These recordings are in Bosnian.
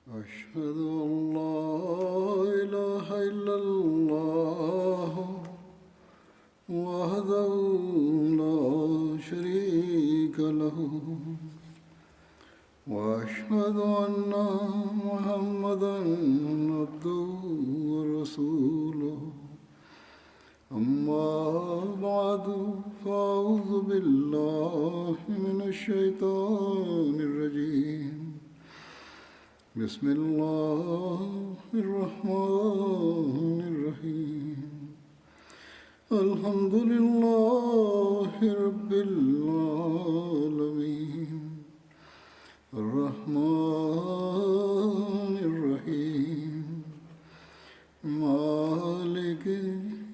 أشهد أن لا إله إلا الله وحده لا شريك له وأشهد أن محمدا عبده ورسوله أما بعد فأعوذ بالله من الشيطان الرجيم بسم الله الرحمن الرحيم الحمد لله رب العالمين الرحمن الرحيم مالك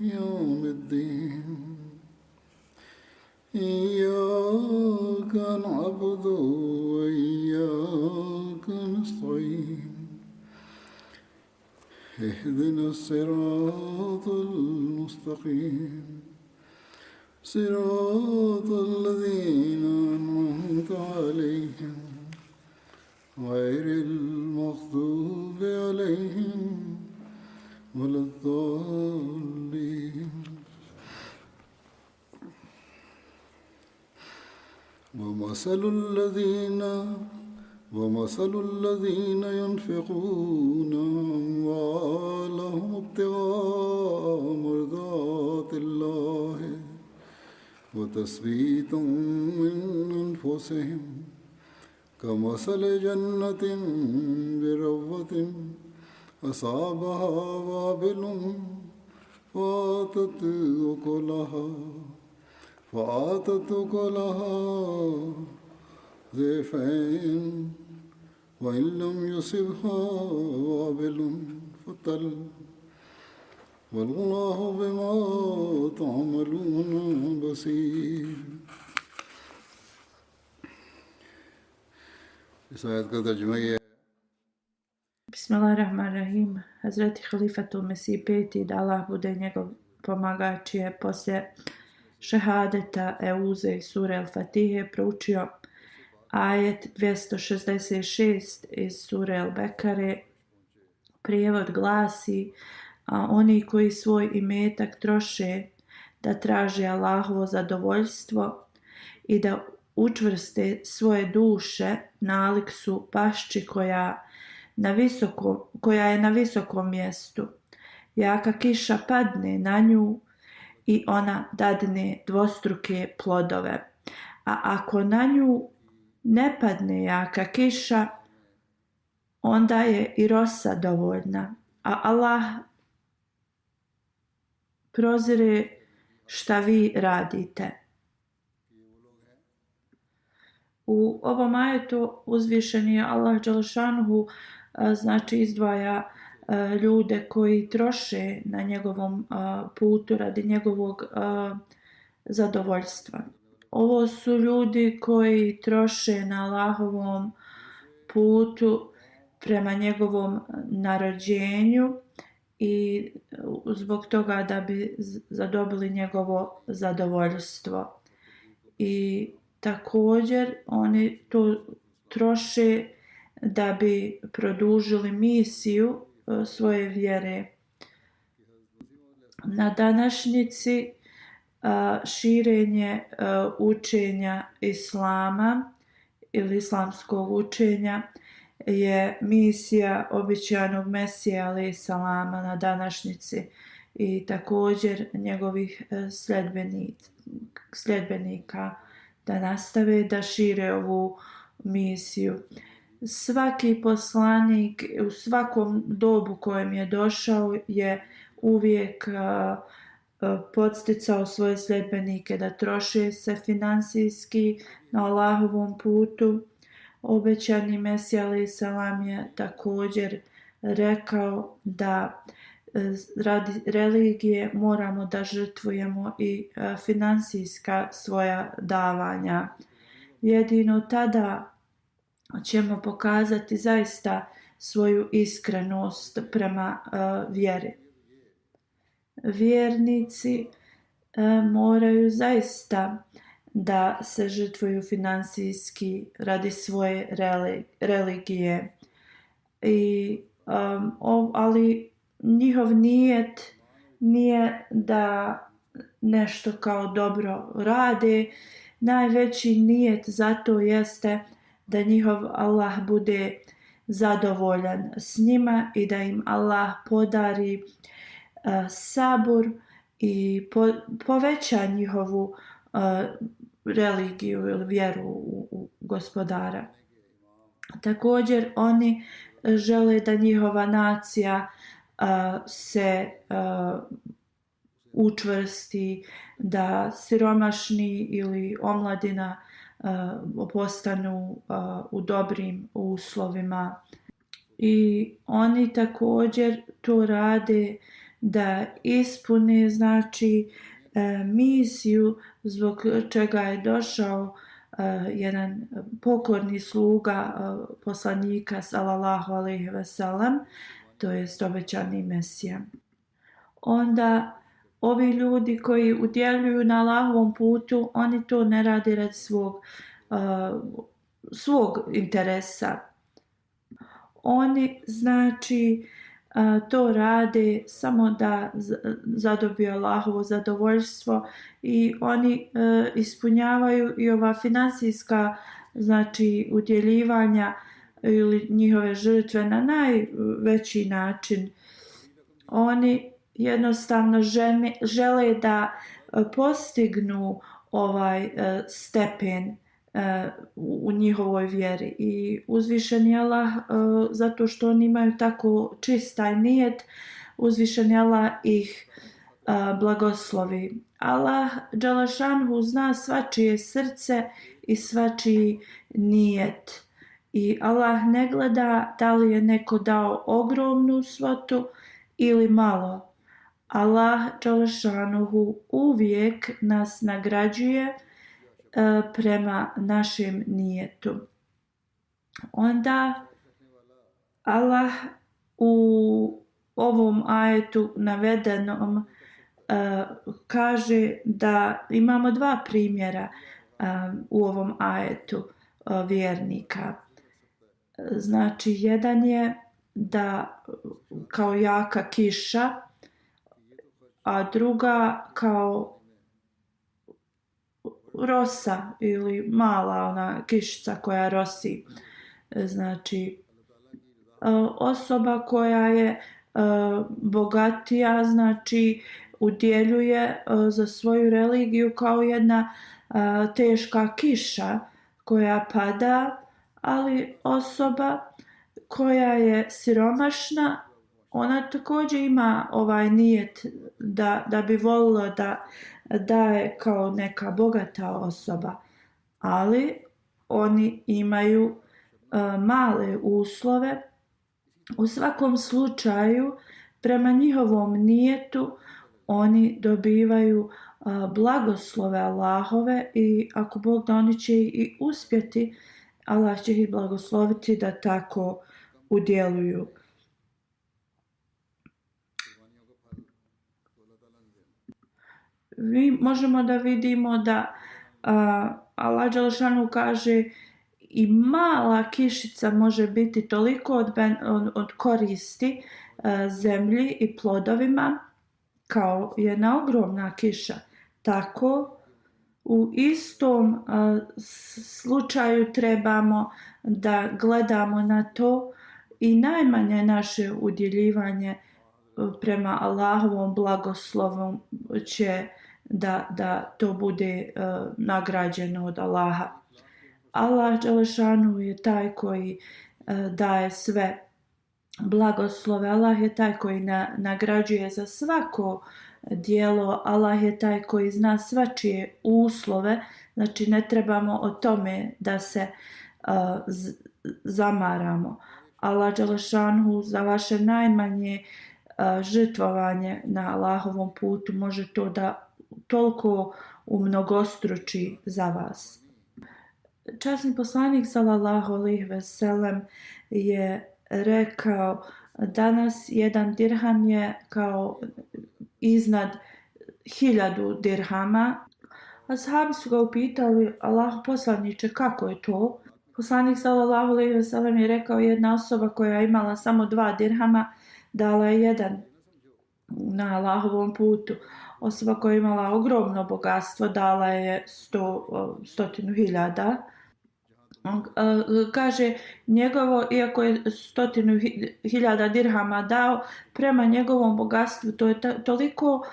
يوم الدين إياك نعبد وإياك نستعين اهدنا الصراط المستقيم صراط الذين أنعمت عليهم غير المغضوب عليهم ولا الضالين ومثل الذين ينفقون أموالهم ابتغاء مرضات الله وتثبيتا من أنفسهم كمثل جنة بربوة أصابها وابل فآتت أكلها ضعفين وإن لم يصبها وابل فطل والله بما تعملون بصير. इस आयत का तर्जुमा ये है Bismillahirrahmanirrahim. Hazreti Halifatul Mesih peti, da Allah bude njegov pomagač, je poslije šehadeta Euze i sure Al-Fatihe proučio ajet 266 iz sure Al-Bekare. Prijevod glasi: a oni koji svoj imetak troše da traže Allahovo zadovoljstvo i da učvrste svoje duše, nalik su pašči koja je na visokom mjestu. Jaka kiša padne na nju i ona dadne dvostruke plodove. A ako na nju ne padne jaka kiša, onda je i rosa dovoljna. A Allah prozire šta vi radite. U ovom ajetu uzvišeni je Allah dželešanuhu izdvaja ljude koji troše na njegovom putu radi njegovog zadovoljstva. Ovo su ljudi koji troše na Allahovom putu prema njegovom naređenju i zbog toga da bi zadobili njegovo zadovoljstvo. I također oni to troše da bi produžili misiju svoje vjere. Na današnjici širenje učenja Islama ili islamskog učenja je misija obećanog Mesija alejhi salama na današnjici i također njegovih sljedbenika da nastave da šire ovu misiju. Svaki poslanik u svakom dobu kojem je došao je uvijek podsticao svoje sljedbenike da troše se finansijski na Allahovom putu. Obećani Mesija alejhi salam je također rekao da radi religije moramo da žrtvujemo i finansijska svoja davanja. Jedino tada ćemo pokazati zaista svoju iskrenost prema vjeri. Vjernici moraju zaista da se žrtvuju finansijski radi svoje religije. ali njihov nijet nije da nešto kao dobro rade. Najveći nijet zato jeste da njihov Allah bude zadovoljan s njima i da im Allah podari sabur i poveća njihovu religiju ili vjeru u gospodara. Također oni žele da njihova nacija se učvrsti, da siromašni ili omladina postanu u dobrim uslovima. I oni također to rade da ispune misiju zbog čega je došao jedan pokorni sluga poslanika sallallahu alejhi ve sellem, to jest obećani Mesija. Onda ovi ljudi koji udjeljuju na Allahovom putu, oni to ne rade radi svog interesa. Oni to rade samo da zadobiju Allahovo zadovoljstvo i oni ispunjavaju i ova finansijska udjeljivanja ili njihove žrtve na najveći način. Oni jednostavno žele da postignu ovaj stepen u njihovoj vjeri i uzvišeni Allah, zato što oni imaju tako čistaj nijet, uzvišeni Allah ih blagoslovi. Allah dželešanhu zna svačije srce i svačiji nijet i Allah ne gleda da li je neko dao ogromnu svotu ili malo. Allah dželešanuhu uvijek nas nagrađuje prema našem nijetu. Onda Allah u ovom ajetu navedenom kaže da imamo dva primjera u ovom ajetu vjernika. Jedan je da kao jaka kiša, a druga kao rosa ili mala ona kišica koja rosi. Osoba koja je bogatija udjeljuje za svoju religiju kao jedna teška kiša koja pada, ali osoba koja je siromašna, ona također ima ovaj nijet da bi volila da daje kao neka bogata osoba, ali oni imaju male uslove. U svakom slučaju, prema njihovom nijetu, oni dobivaju blagoslove Allahove i ako Bog da, oni će i uspjeti, Allah će ih blagosloviti da tako udjeluju. Mi možemo da vidimo da Allah dželešanu kaže i mala kišica može biti toliko od koristi zemlji i plodovima kao jedna ogromna kiša. Tako u istom slučaju trebamo da gledamo na to i najmanje naše udjeljivanje prema Allahovom blagoslovu će da to bude nagrađeno od Allaha. Allah dželešanu je taj koji daje sve blagoslove. Allah je taj koji nagrađuje za svako djelo. Allah je taj koji zna svačije uslove. Ne trebamo o tome da se zamaramo. Allah dželešanu za vaše najmanje žrtvovanje na Allahovom putu može to da toliko umnogostruči za vas. Časni poslanik sallallahu alejhi ve sellem je rekao: danas jedan dirham je kao iznad 1000 dirhama. Ashabi su ga upitali: Allahu poslaniče, kako je to? Poslanik sallallahu alejhi ve sellem je rekao, jedna osoba koja je imala samo 2 dirhama dala je jedan na Allahovom putu. Osoba koja je imala ogromno bogatstvo dala je 100.000. On kaže njegovo, iako je 100.000 dirhama dao, prema njegovom bogatstvu to je toliko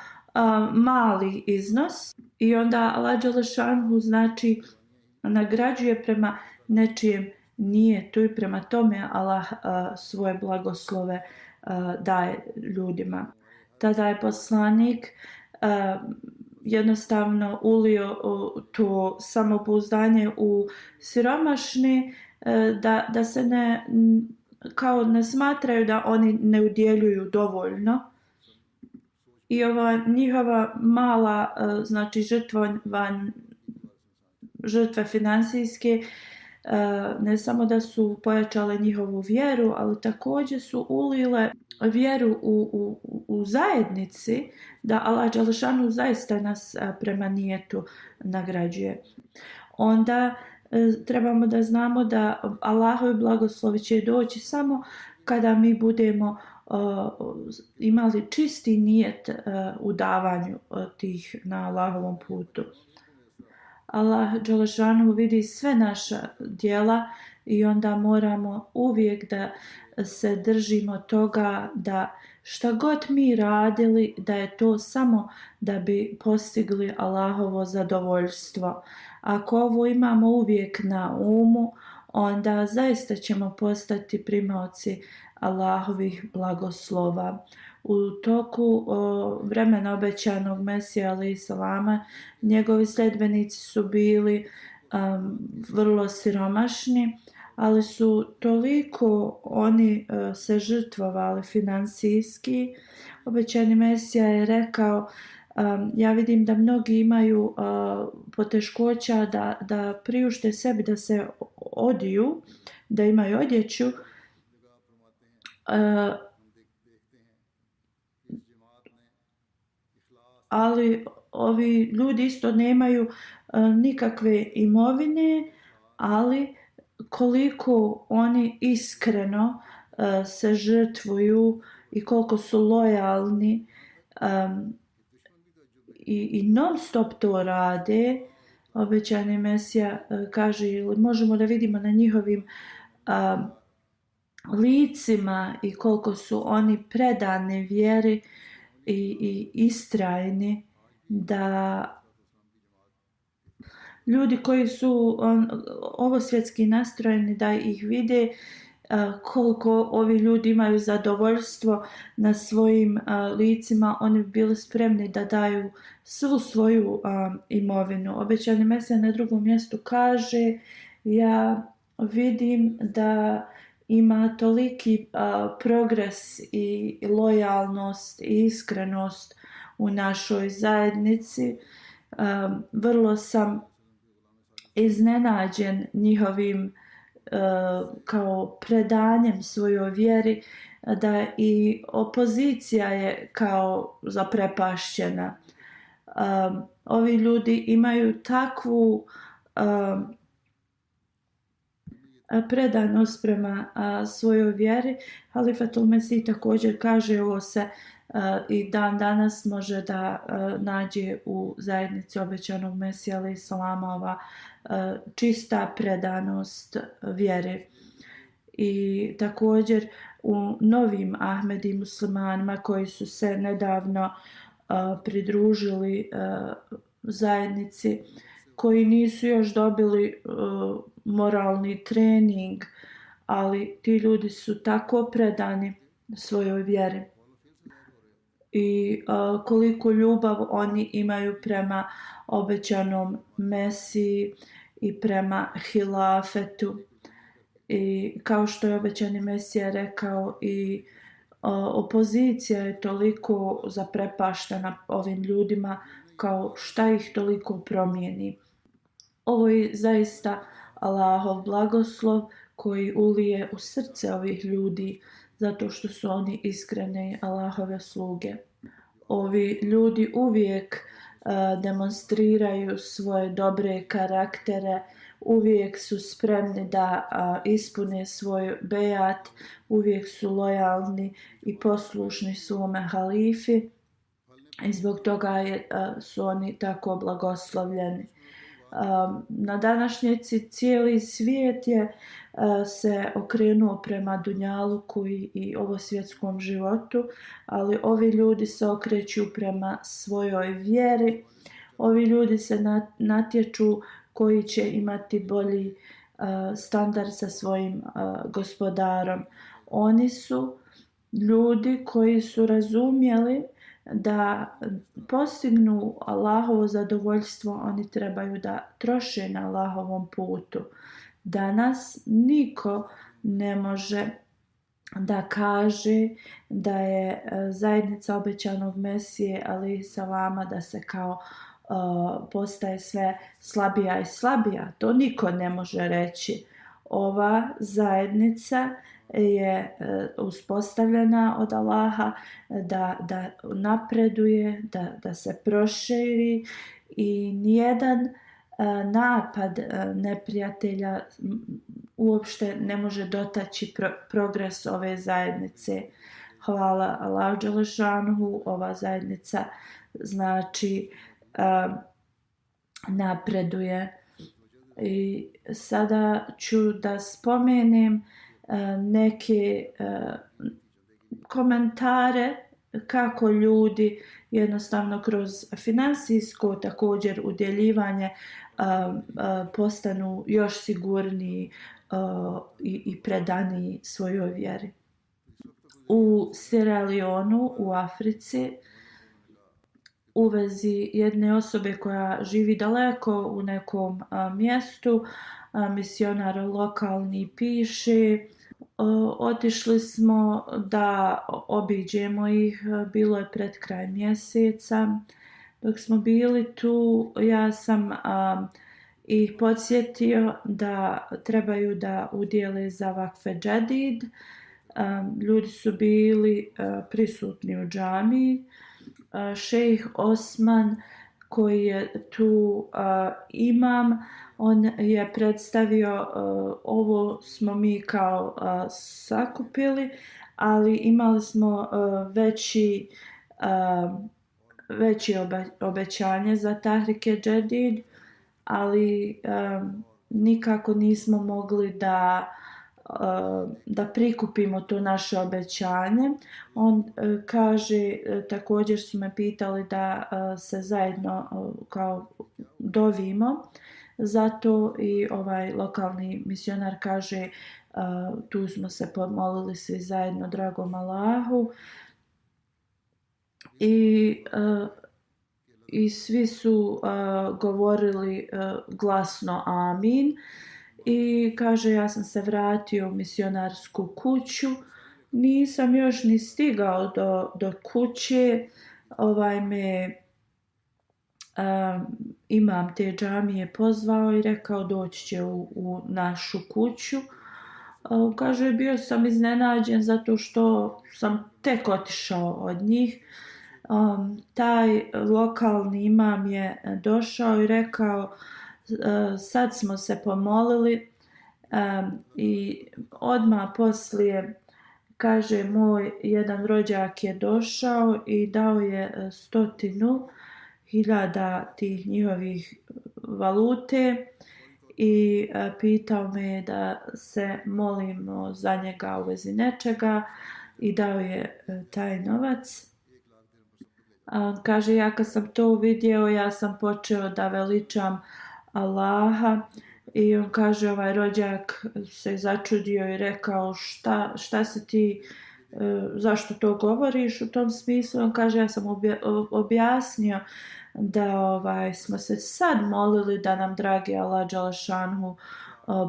mali iznos i onda Allah dželešanhu znači nagrađuje prema nečijem nijetu i prema tome Allah svoje blagoslove daje ljudima. Tada je poslanik jednostavno ulio to samopouzdanje u siromašni, da se ne smatraju da oni ne udjeljuju dovoljno. I ova njihova mala znači žrtve financijske ne samo da su pojačale njihovu vjeru, ali također su ulile vjeru u zajednici da Allah dželešanu zaista nas prema nijetu nagrađuje. Onda trebamo da znamo da Allahovi blagoslovi će doći samo kada mi budemo imali čisti nijet u davanju tih na Allahovom putu. Allah dželešanu vidi sve naša djela i onda moramo uvijek da se držimo toga da šta god mi radili da je to samo da bi postigli Allahovo zadovoljstvo. Ako ovo imamo uvijek na umu, onda zaista ćemo postati primaoci Allahovih blagoslova. U toku vremena obećanog Mesija alejhi selama njegovi sljedbenici su bili vrlo siromašni, ali su toliko oni se žrtvovali financijski. Obećani Mesija je rekao, ja vidim da mnogi imaju poteškoća da priušte sebi da se odiju, da imaju odjeću, ali ovi ljudi isto nemaju nikakve imovine, ali koliko oni iskreno se žrtvuju i koliko su lojalni i non stop to rade. Obećani Mesija kaže, možemo da vidimo na njihovim licima i koliko su oni predani vjeri i istrajni, da ljudi koji su ovosvjetski nastrojeni da ih vide koliko ovi ljudi imaju zadovoljstvo na svojim licima, oni bi bili spremni da daju svu svoju imovinu. Obećani Mesija na drugom mjestu kaže, ja vidim da ima toliki progres i lojalnost i iskrenost u našoj zajednici. Vrlo sam iznenađen njihovim kao predanjem svojoj vjeri, da i opozicija je kao zaprepašćena. Ovi ljudi imaju takvu predanost prema svojoj vjeri. Halifatul Mesih također kaže, ovo se i dan danas može da nađe u zajednici obećanog Mesija alejhi selama, ova čista predanost vjere. I također u novim Ahmedi muslimanima koji su se nedavno pridružili zajednici, koji nisu još dobili moralni trening, ali ti ljudi su tako predani svojoj vjeri i koliko ljubav oni imaju prema obećanom Mesiji i prema hilafetu. I kao što je obećani Mesija rekao, i opozicija je toliko zaprepaštena ovim ljudima, kao šta ih toliko promijeni. Ovo je zaista Allahov blagoslov koji ulije u srce ovih ljudi, zato što su oni iskrene Allahove sluge. Ovi ljudi uvijek demonstriraju svoje dobre karaktere uvijek su spremni da ispune svoj bejat, uvijek su lojalni i poslušni svome halifi i zbog toga su oni tako blagoslovljeni. Na današnjici cijeli svijet je se okrenuo prema dunjaluku i ovosvjetskom životu, ali ovi ljudi se okreću prema svojoj vjeri. Ovi ljudi se natječu koji će imati bolji standard sa svojim gospodarom. Oni su ljudi koji su razumjeli da postignu Allahovo zadovoljstvo, oni trebaju da troše na Allahovom putu. Danas niko ne može da kaže da je zajednica obećanog Mesije alejhi selama da se kao postaje sve slabija i slabija. To niko ne može reći. Ova zajednica je uspostavljena od Allaha da napreduje, da se proširi i nijedan napad neprijatelja uopšte ne može dotaći progres ove zajednice. Hvala Allahu dželešanuhu, ova zajednica znači napreduje. I sada ću da spomenem neke komentare kako ljudi jednostavno kroz finansijsko također udjeljivanje postanu još sigurniji i predaniji svojoj vjeri. U Sierra Leoneu u Africi u vezi jedne osobe koja živi daleko u nekom mjestu, misionar lokalni piše: otišli smo da obiđemo ih, bilo je pred kraj mjeseca. Dok smo bili tu, ja sam ih podsjetio da trebaju da udjele za vakfe džedid. Ljudi su bili prisutni u džamiji. Šejh Osman, koji je tu imam, on je predstavio ovo smo mi kao sakupili, ali imali smo veći obećanje za Tahrike džedid, ali nikako nismo mogli da prikupimo to naše obećanje. On kaže, također su me pitali da se zajedno kao dovimo. Zato i ovaj lokalni misionar kaže, tu smo se pomolili svi zajedno dragom Allahu i svi su govorili glasno amin. I kaže, ja sam se vratio u misionarsku kuću, nisam još ni stigao do kuće, imam te džamije pozvao i rekao doći će u našu kuću. Kaže, bio sam iznenađen zato što sam tek otišao od njih. Taj lokalni imam je došao i rekao, sad smo se pomolili i odmah poslije, kaže, moj jedan rođak je došao i dao je 100.000 tih njihovih valute i pitao me da se molimo za njega u vezi nečega i dao je taj novac. Kaže, ja kad sam to vidio, ja sam počeo da veličam Allaha i on kaže, ovaj rođak se začudio i rekao, šta si ti, zašto to govoriš u tom smislu? On kaže, ja sam objasnio da smo se sad molili da nam dragi Allah dželešanhu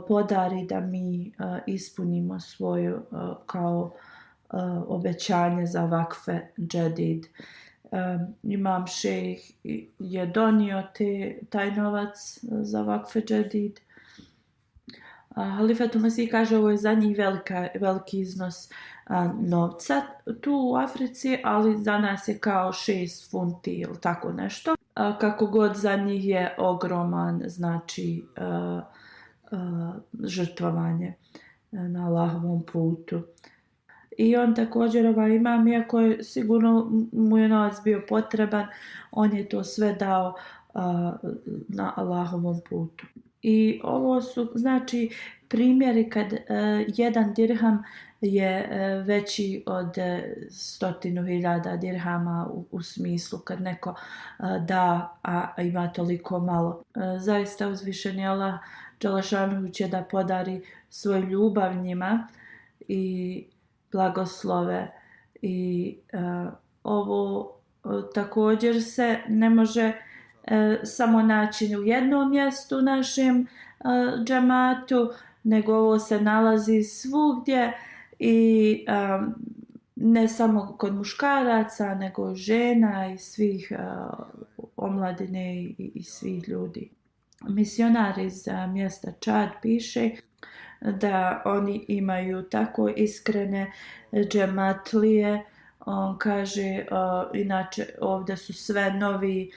podari da mi ispunimo svoju kao obećanje za vakfe džedid. Imam šejh je donio taj novac za vakfe džedid. Halifetul Mesih kaže, ovo je za njih veliki iznos novca tu u Africi, ali za nas je kao 6 funti ili tako nešto. Kako god, za njih je ogroman, znači žrtvovanje na Allahovom putu. I on također imam, iako je sigurno mu je novac bio potreban, on je to sve dao na Allahovom putu. I ovo su znači primjeri kad jedan dirham je veći od 100.000 dirhama u smislu kad neko da, a ima toliko malo. Zaista uzvišeni Allah dželešanu će da podari svoj ljubav njima i blagoslove. I ovo također se ne može samo naći u jednom mjestu u našem džematu, nego ovo se nalazi svugdje i ne samo kod muškaraca, nego žena i svih omladine i svih ljudi. Misionar iz mjesta Čad piše da oni imaju tako iskrene džematlije. On kaže, inače ovdje su sve novi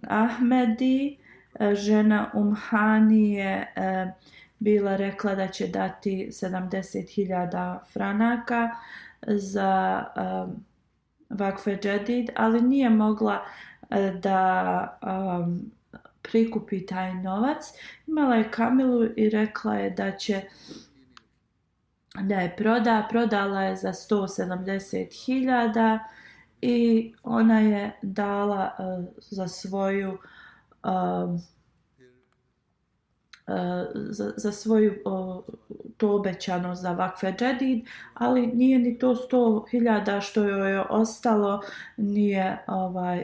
Ahmedi. Žena Umhani je bila rekla da će dati 70.000 franaka za Vakfe Džedid, ali nije mogla da prikupi taj novac. Imala je kamilu i rekla je da je prodala je za 170.000 i ona je dala za svoju to obećano za Vakfe Džedid, ali nije ni to 100.000 što joj je ostalo, nije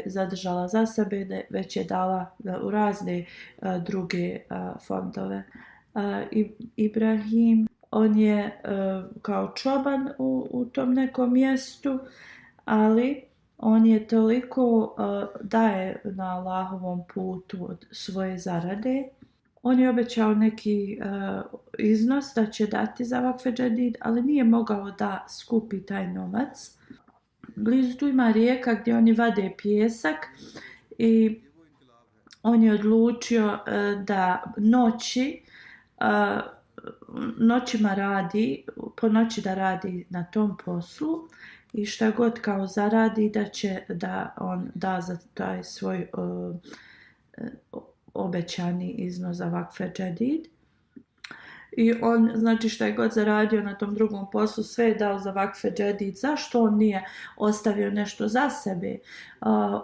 zadržala za sebe, već je dala u razne druge fondove. Ibrahim, on je kao čoban u tom nekom mjestu, ali on je toliko daje na Allahovom putu od svoje zarade. On je obećao neki iznos da će dati za Vakfe Džedid, ali nije mogao da skupi taj novac. Blizu tu ima rijeka gdje oni vade pijesak i on je odlučio da noćima radi, po noći da radi na tom poslu i šta god kao zaradi da on da za taj svoj obećani iznos za Vakfe Džedid. I on, znači šta je god zaradio na tom drugom poslu, sve je dao za Vakfe Džedid. Zašto on nije ostavio nešto za sebe?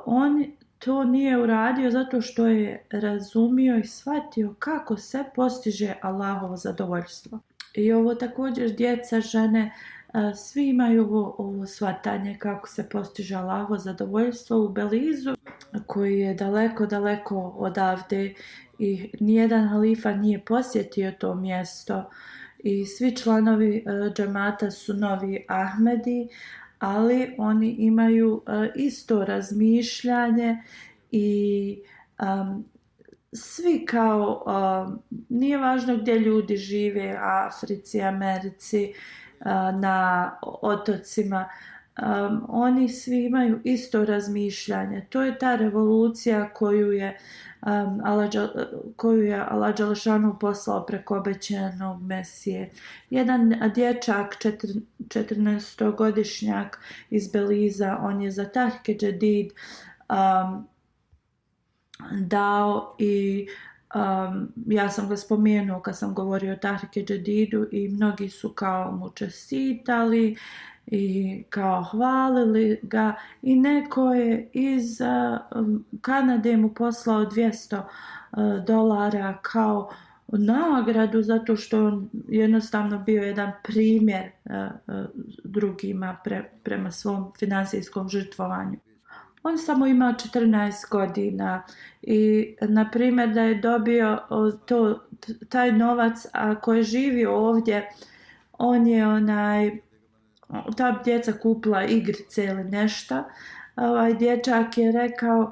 On to nije uradio zato što je razumio i shvatio kako se postiže Allahovo zadovoljstvo. I ovo također djeca, žene, svi imaju ovo shvatanje kako se postiže Allahovo zadovoljstvo. U Belizu, koji je daleko, daleko odavde i nijedan halifa nije posjetio to mjesto i svi članovi džemata su novi Ahmedi, ali oni imaju isto razmišljanje i svi kao, nije važno gdje ljudi žive, Africi, Americi, na otocima, oni svi imaju isto razmišljanje. To je ta revolucija koju je Allah dželešanu poslao preko obećanog Mesije. Jedan dječak, 14-godišnjak iz Beliza, on je za Tahrike Džedid dao i ja sam ga spomenuo kad sam govorio o Tahrike Džedidu i mnogi su kao mu čestitali i kao hvalili ga i neko je iz Kanade mu poslao $200 kao nagradu zato što on jednostavno bio jedan primjer drugima prema svom financijskom žrtvovanju. On samo ima 14 godina i na primjer da je dobio taj novac, ako je živio ovdje, on je ta djeca kupila igrice ili nešto. Dječak je rekao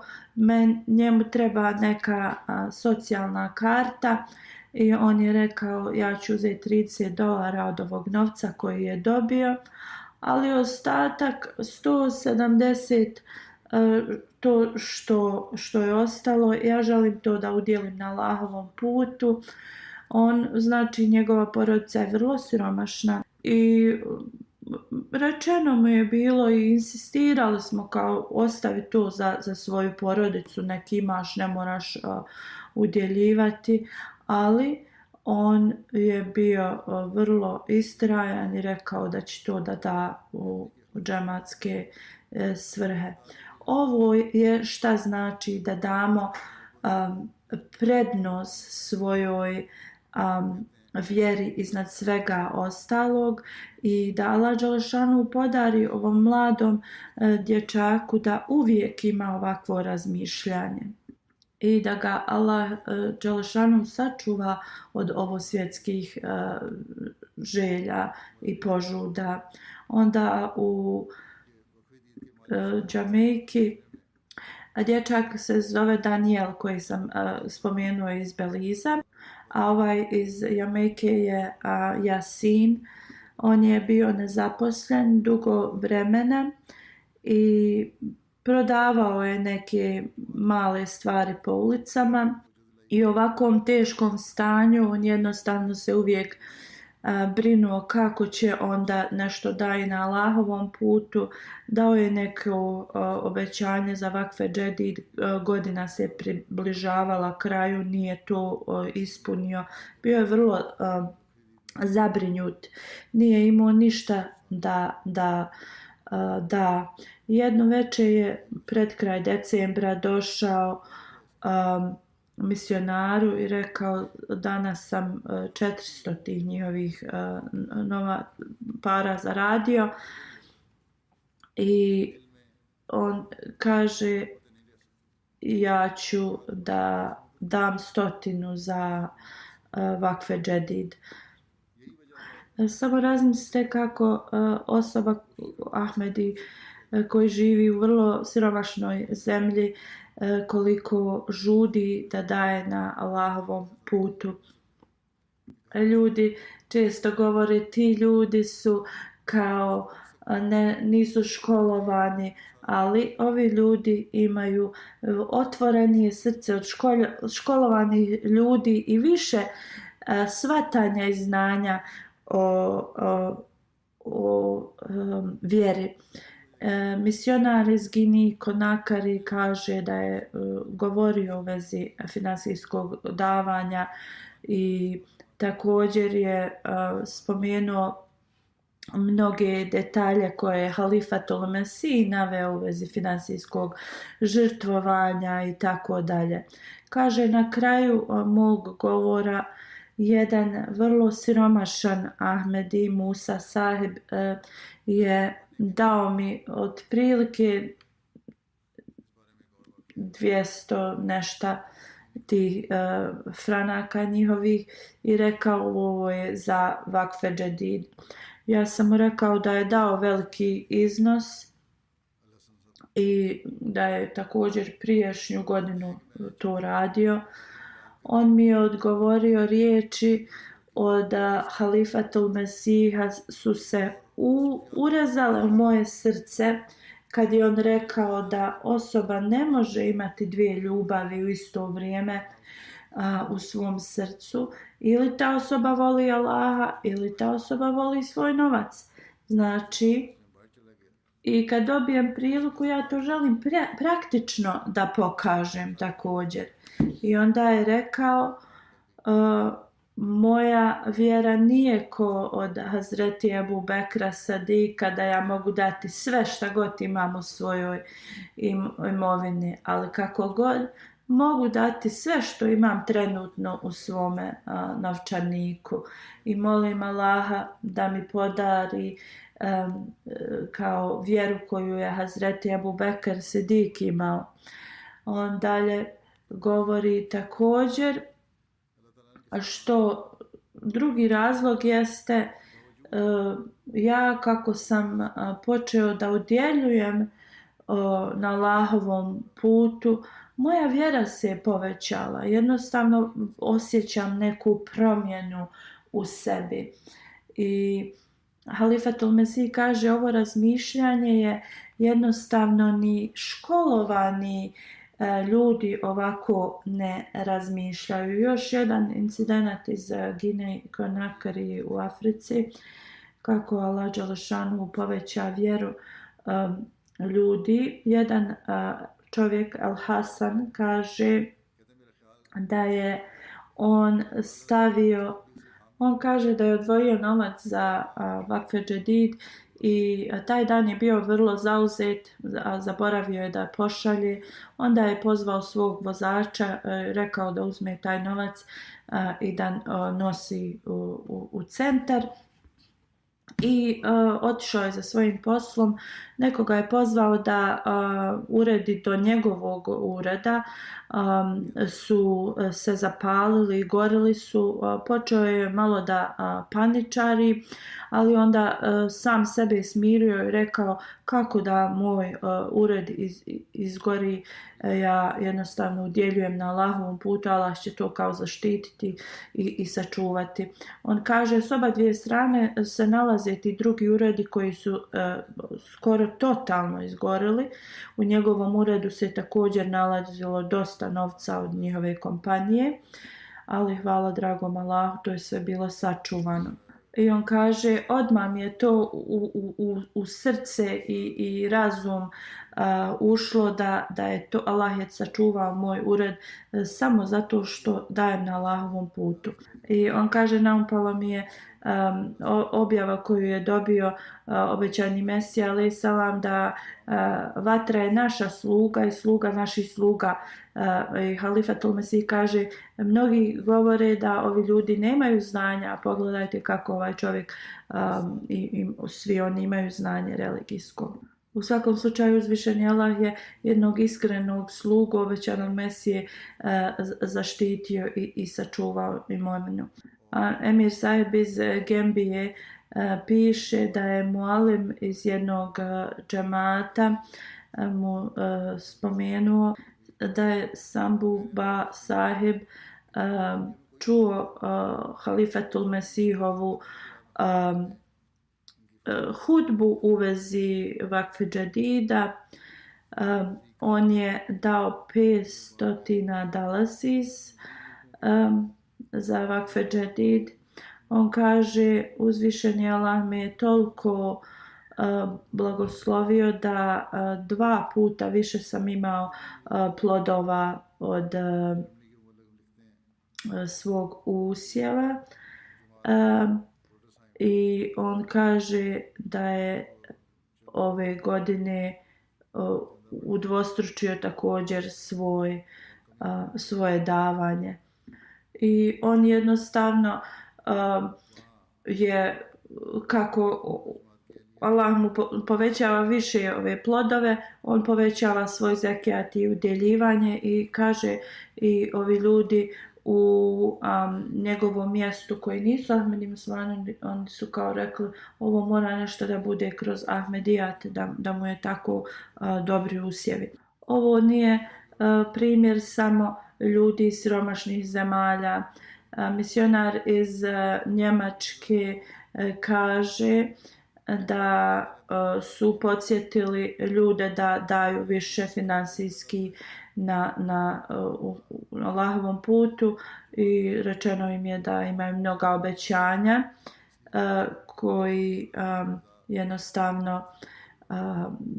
njemu treba neka socijalna karta i on je rekao ja ću uzeti $30 od ovog novca koji je dobio, ali ostatak 170 to što je ostalo, ja želim to da udjelim na Allahovom putu. Znači njegova porodica je vrlo siromašna i rečeno mu je bilo i insistirali smo kao ostavi to za svoju porodicu, neki imaš, ne moraš udjeljivati, ali on je bio vrlo istrajan i rekao da će to da da u džematske svrhe. Ovo je šta znači da damo prednost svojoj vjeri iznad svega ostalog i da Allah dželešanu podari ovom mladom dječaku da uvijek ima ovakvo razmišljanje i da ga Allah dželešanu sačuva od ovosvjetskih želja i požuda. Onda u Džamejki dječak se zove Daniel koji sam spomenuo iz Beliza, a ovaj iz Jamajke je Yasin. On je bio nezaposlen dugo vremena i prodavao je neke male stvari po ulicama i u ovakvom teškom stanju on jednostavno se uvijek brinuo kako će onda nešto daje na Allahovom putu. Dao je neko obećanje za vakfe džedid, godina se približavala kraju, nije to ispunio. Bio je vrlo zabrinut, nije imao ništa da jedno večer je pred kraj decembra došao misionaru i rekao danas sam 400 tih njihovih nova para zaradio i on kaže ja ću da dam 100 za vakfe džedid. Samo razmislite kako osoba Ahmedi koji živi u vrlo siromašnoj zemlji koliko žudi da daje na Allahovom putu. Ljudi često govore ti ljudi su kao nisu školovani, ali ovi ljudi imaju otvorenije srce od školovanih ljudi i više shvatanja i znanja o vjeri. Misionar iz Gini Konakari kaže da je govorio u vezi finansijskog davanja i također je spomenuo mnoge detalje koje je Halifatul Mesih naveo u vezi finansijskog žrtvovanja i tako dalje. Kaže na kraju mog govora jedan vrlo siromašan Ahmedi Musa Sahib je dao mi otprilike 200 nešta tih franaka njihovih i rekao ovo je za vakfe džedid. Ja sam mu rekao da je dao veliki iznos i da je također prijašnju godinu to radio. On mi je odgovorio riječi od Halifatul Mesiha su se urezale u moje srce kad je on rekao da osoba ne može imati dvije ljubavi u isto vrijeme u svom srcu. Ili ta osoba voli Allaha ili ta osoba voli svoj novac. Znači, i kad dobijem priliku ja to želim praktično da pokažem također. I onda je rekao moja vjera nije ko od Hazreti Ebu Bekra Sadika da ja mogu dati sve šta god imam u svojoj imovini, ali kako god mogu dati sve što imam trenutno u svome novčaniku i molim Allaha da mi podari kao vjeru koju je Hazreti Ebu Bekr Sidik imao. On dalje govori također što drugi razlog jeste ja kako sam počeo da udjeljujem na Allahovom putu, moja vjera se povećala. Jednostavno osjećam neku promjenu u sebi. I Halifatul Mesih kaže ovo razmišljanje je jednostavno ni školovani ljudi ovako ne razmišljaju. Još jedan incident iz Gine Konakry u Africi, kako Allah dželešanu poveća vjeru ljudi. Jedan čovjek, Al Hasan, kaže da je on kaže da je odvojio novac za Vakfe Džedid i taj dan je bio vrlo zauzet, a zaboravio je da pošalje. Onda je pozvao svog vozača, rekao da uzme taj novac i da nosi u centar. I otišao je za svojim poslom. Nekoga je pozvao da uredi do njegovog ureda. Su se zapalili, gorili su. Počeo je malo da paničari, ali onda sam sebe smirio i rekao kako da moj ured izgori. Ja jednostavno udjeljujem na Allahovom putu, Allah će to kao zaštititi i sačuvati. On kaže, s oba dvije strane se nalaze ti drugi uredi koji su skoro totalno izgorili. U njegovom uredu se također nalazilo dosta novca od njihove kompanije, ali hvala dragom Allahu, to je sve bilo sačuvano. I on kaže, odmah mi je to u srce i razum ušlo da je to, Allah je sačuvao moj ured samo zato što dajem na Allahovom putu. I on kaže, naumpalo mi je objava koju je dobio obećani Mesija alaih salam, da vatra je naša sluga i sluga naših sluga. I Halifatul Mesih kaže, mnogi govore da ovi ljudi nemaju znanja, a pogledajte kako ovaj čovjek i svi oni imaju znanje religijsko. U svakom slučaju uzvišeni Allah je jednog iskrenog slugu obećanog Mesije zaštitio i sačuvao imovinu. Emir Sahib iz Gembije piše da je mualim iz jednog džemata mu spomenuo da je Sambuba Sahib čuo Halifatul Mesihovu hudbu u vezi Vakfe Džedida. On je dao 500 dalasis za Vakfe Džedid. On kaže, uzvišeni Allah me je toliko blagoslovio da 2 puta više sam imao plodova od svog usjeva. I on kaže da je ove godine udvostručio također svoje davanje. I on jednostavno je, kako Allah mu povećava više ove plodove, on povećava svoj zekijat i udjeljivanje i kaže, i ovi ljudi u njegovom mjestu koji nisu Ahmedi muslimani, oni su kao rekli, ovo mora nešto da bude kroz Ahmedijat, da mu je tako dobri usjevi. Ovo nije primjer samo ljudi iz siromašnih zemalja. Misionar iz Njemačke kaže da su podsjetili ljude da daju više finansijski na Allahovom putu i rečeno im je da imaju mnoga obećanja koji jednostavno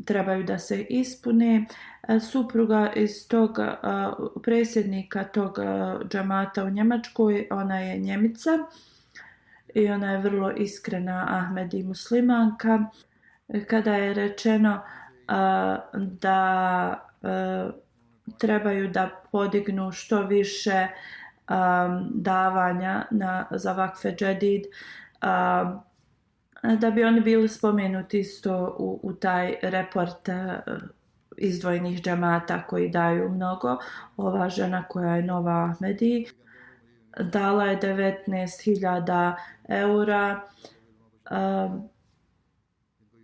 trebaju da se ispune. Supruga iz tog predsjednika tog džamata u Njemačkoj, ona je Njemica i ona je vrlo iskrena Ahmedi muslimanka. Kada je rečeno da trebaju da podignu što više davanja za Vakfe Džedid, da bi oni bili spomenuti isto u taj report izdvojenih džamata koji daju mnogo. Ova žena koja je nova Ahmedi dala je 19.000 eura.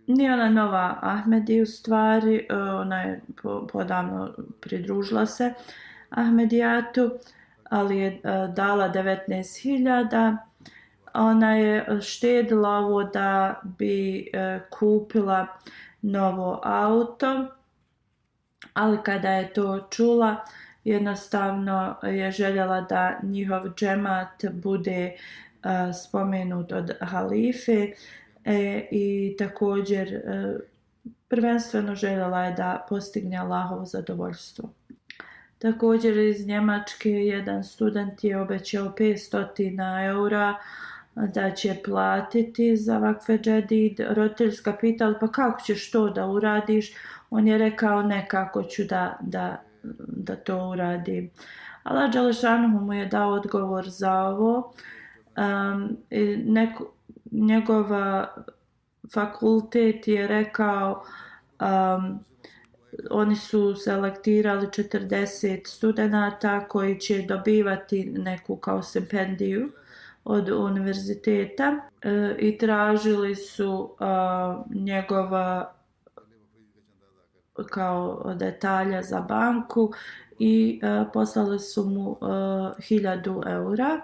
Nije ona nova Ahmedi u stvari, ona je podavno pridružila se Ahmedijatu, ali je dala 19.000. Ona je štedila ovo da bi kupila novo auto ali kada je to čula, jednostavno je željela da njihov džemat bude spomenut od halife i također prvenstveno željela je da postigne Allahovo zadovoljstvo. Također iz Njemačke jedan student je obećao 500 eura da će platiti za vakfe džedid. Roditelji su ga pitali pa kako ćeš to da uradiš? On je rekao nekako ću da to uradim. Allah dželešanuhu mu je dao odgovor za ovo. Njegov fakultet je rekao oni su selektirali 40 studenata koji će dobivati neku kao stipendiju od univerziteta i tražili su njegova kao detalja za banku i poslali su mu 1000 eura.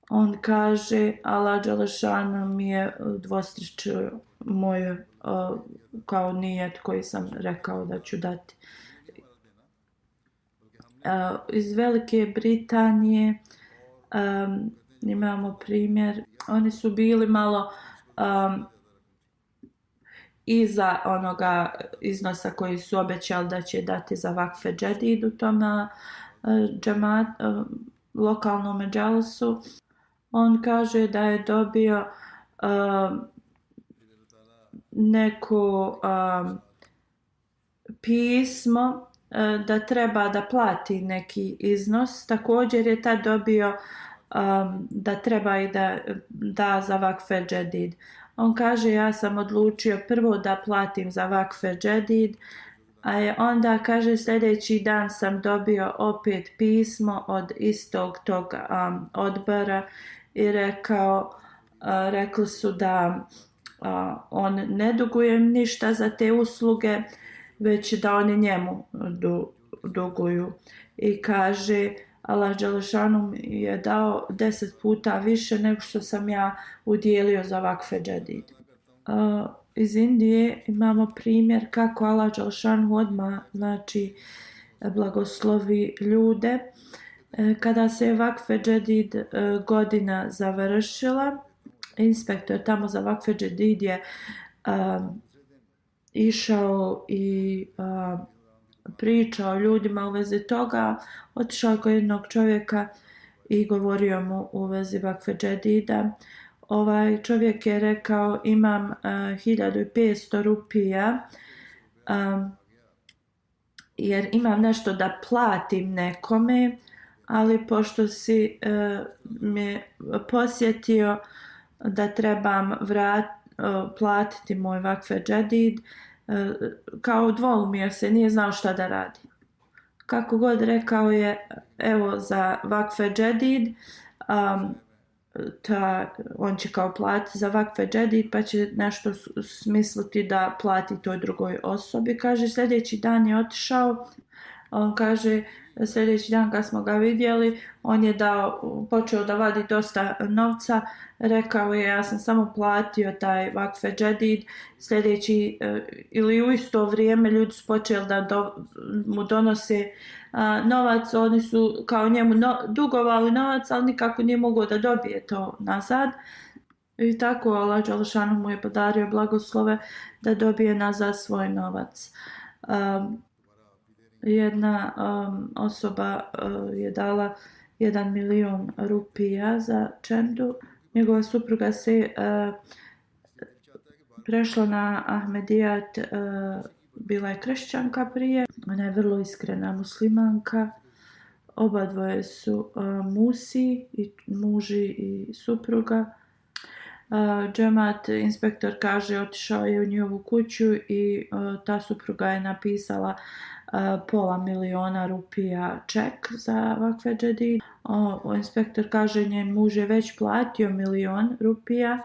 On kaže Allah dželešanu mi je dvostručio moj kao nijet koji sam rekao da ću dati. Iz Velike Britanije imamo primjer. Oni su bili malo iza onoga iznosa koji su obećali da će dati za vakfe džedid u tom lokalnom medžalisu. On kaže da je dobio neko pismo da treba da plati neki iznos. Također je tad dobio da treba i da za vakfe džedid. On kaže ja sam odlučio prvo da platim za vakfe džedid, a onda kaže sljedeći dan sam dobio opet pismo od istog tog odbora i rekli su da on ne duguje ništa za te usluge, već da oni njemu duguju. I kaže Allah dželešanu je dao 10 puta više nego što sam ja udjelio za vakfe džedid. Iz Indije imamo primjer kako Allah dželešanu odmah blagoslovi ljude. Kada se vakfe džedid godina završila, inspektor tamo za vakfe džedid je išao i pričao ljudima u vezi toga. Otišao kod jednog čovjeka i govorio mu u vezi vakfe džedida. Ovaj čovjek je rekao imam 1500 rupija jer imam nešto da platim nekome, ali pošto si me posjetio da trebam platiti moj vakfe džedid, kao dvoumio se, nije znao šta da radi. Kako god rekao je, evo za vakfe džedid, on će kao platiti za vakfe džedid pa će nešto smisliti da plati toj drugoj osobi. Kaže sljedeći dan je otišao, on kaže sljedeći dan kad smo ga vidjeli, on je počeo da vadi dosta novca, rekao je ja sam samo platio taj vakfe džedid. Sljedeći ili u isto vrijeme ljudi su počeli da mu donose novac, oni su kao njemu dugovali novac, ali nikako nije mogao da dobije to nazad. I tako Allah dželešanu mu je podario blagoslove da dobije nazad svoj novac. Jedna osoba je dala 1 milion rupija za čendu. Njegova supruga se prešla na Ahmedijat, bila je kršćanka prije. Ona je vrlo iskrena muslimanka. Oba dvoje su musi, i muži i supruga. Džemat inspektor kaže otišao je u njihovu kuću i ta supruga je napisala $500,000 rupija ček za vakfe džedid. Inspektor kaže njen muž je već platio 1 milion rupija.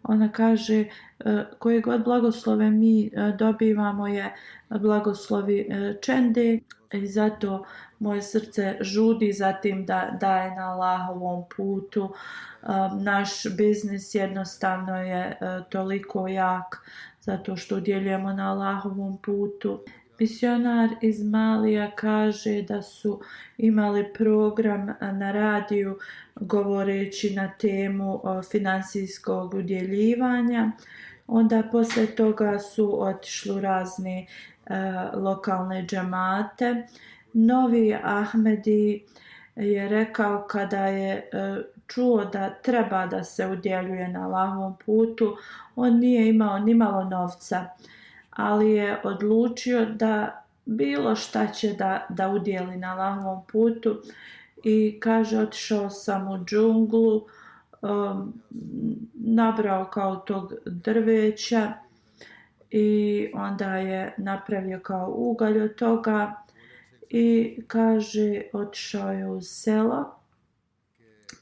Ona kaže koje god blagoslove mi dobivamo je blagoslovi čende i zato moje srce žudi za tim da daje na Allahovom putu. Naš biznis jednostavno je toliko jak zato što udjeljujemo na Allahovom putu Misionar iz Malija kaže da su imali program na radiju govoreći na temu financijskog udjeljivanja. Onda poslije toga su otišli u razne lokalne džemate. Novi Ahmedi je rekao kada je čuo da treba da se udjeljuje na Allahovom putu, on nije imao nimalo novca, ali je odlučio da bilo šta će da udjeli na Allahovom putu i kaže otišao sam u džunglu, nabrao kao tog drveća i onda je napravio kao ugalj od toga i kaže otišao je u selo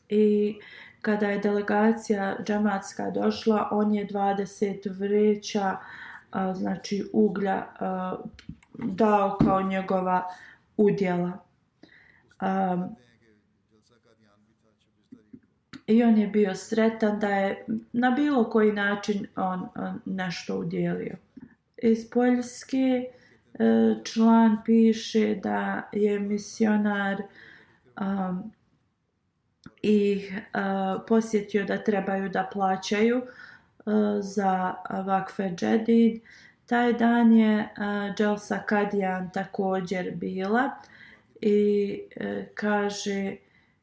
i kada je delegacija džematska došla, on je 20 vreća znači uglja dao kao njegova udjela. I on je bio sretan da je na bilo koji način on nešto udjelio. Iz Poljske član piše da je misionar ih posjetio da trebaju da plaćaju za vakfe džedid. Taj dan je Dželsa Kadijan također bila i kaže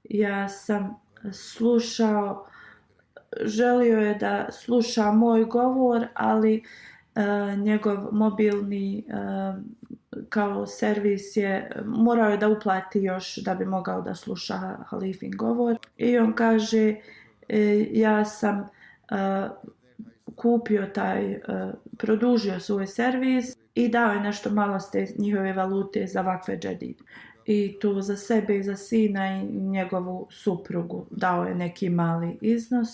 ja sam slušao, želio je da sluša moj govor, ali njegov mobilni kao servis je morao je da uplati još da bi mogao da sluša halifin govor. I on kaže ja sam kupio produžio svoj servis i dao je nešto malo s te njihove valute za vakfe džedid. I to za sebe i za sina i njegovu suprugu dao je neki mali iznos.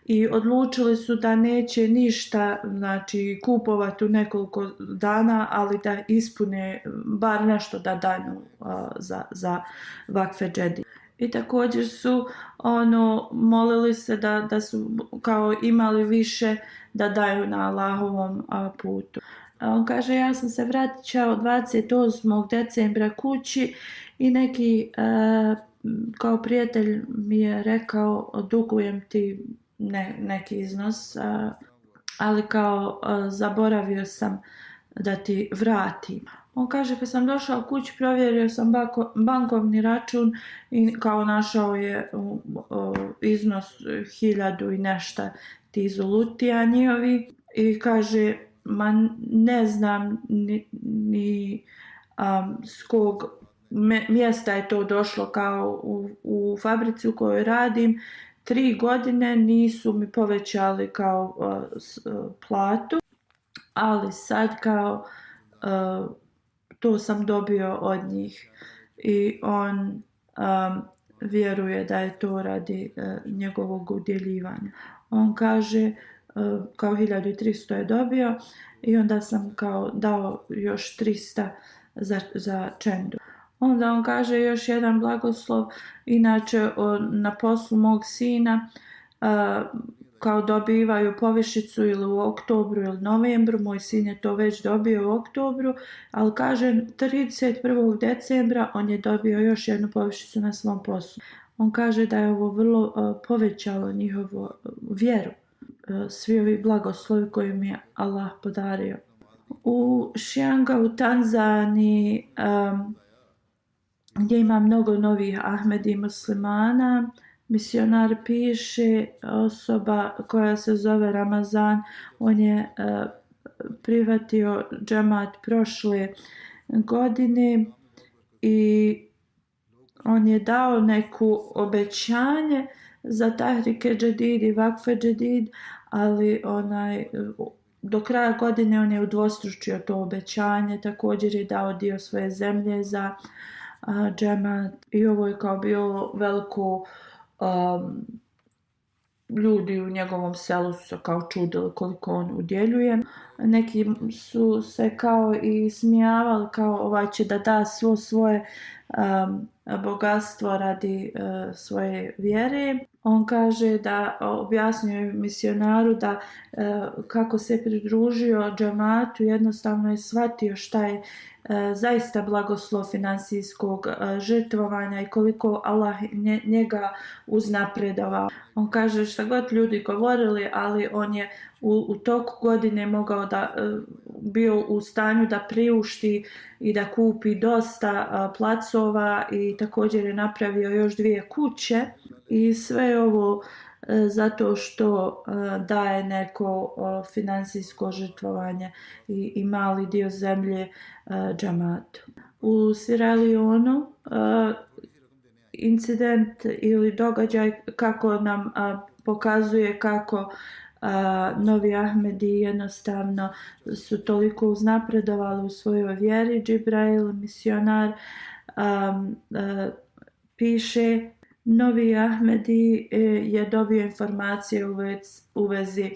I odlučili su da neće ništa znači kupovati u nekoliko dana, ali da ispune bar nešto da danu za vakfe džedid. I također su molili se da su kao imali više da daju na Allahovom putu. On kaže ja sam se vraćao 28. decembra kući i neki kao prijatelj mi je rekao dugujem ti neki iznos, ali kao zaboravio sam da ti vratim. On kaže kad sam došao kući provjerio sam bankovni račun i kao našao je iznos 1000 i nešto ti zulutija njihovi i kaže ma ne znam ni s kog mjesta je to došlo kao u fabrici u kojoj radim. 3 godine nisu mi povećali kao platu, ali sad kao to sam dobio od njih i on vjeruje da je to radi njegovog udjeljivanja. On kaže kao 1300 je dobio i onda sam kao dao još 300 za čendu. Onda on kaže još jedan blagoslov, inače na poslu mog sina kao dobivaju povišicu ili u oktobru ili novembru, moj sin je to već dobio u oktobru, ali kaže 31. decembra on je dobio još jednu povišicu na svom poslu. On kaže da je ovo vrlo povećalo njihovu vjeru, svi ovi blagoslovi koje mi je Allah podario. U Šianga u Tanzaniji gdje ima mnogo novih Ahmedi muslimana, misionar piše osoba koja se zove Ramazan, on je prihvatio džemat prošle godine i on je dao neku obećanje za tahrike džedid i vakfe džedid, ali do kraja godine on je udvostručio to obećanje, također je dao dio svoje zemlje za džemat i ovo je kao bilo veliko ljudi u njegovom selu su se kao čudili koliko on udjeljuje. Neki su se kao i smijavali kao ovaj će da da svo svoje bogatstvo radi svoje vjere. On kaže da objasnio je misionaru da kako se pridružio džematu jednostavno je shvatio šta je zaista blagoslov financijskog žrtvovanja i koliko Allah njega uznapredovao. On kaže šta god ljudi govorili, ali on je u toku godine mogao da bio u stanju da priušti i da kupi dosta placova i također je napravio još 2 kuće i sve ovo zato što daje neko financijsko žrtvovanje i mali dio zemlje džamatu. U Sierra Leoneu incident ili događaj kako nam pokazuje kako novi Ahmedi jednostavno su toliko uznapredovali u svojoj vjeri. Džibrail, misionar, piše Novi Ahmedi je dobio informacije u vezi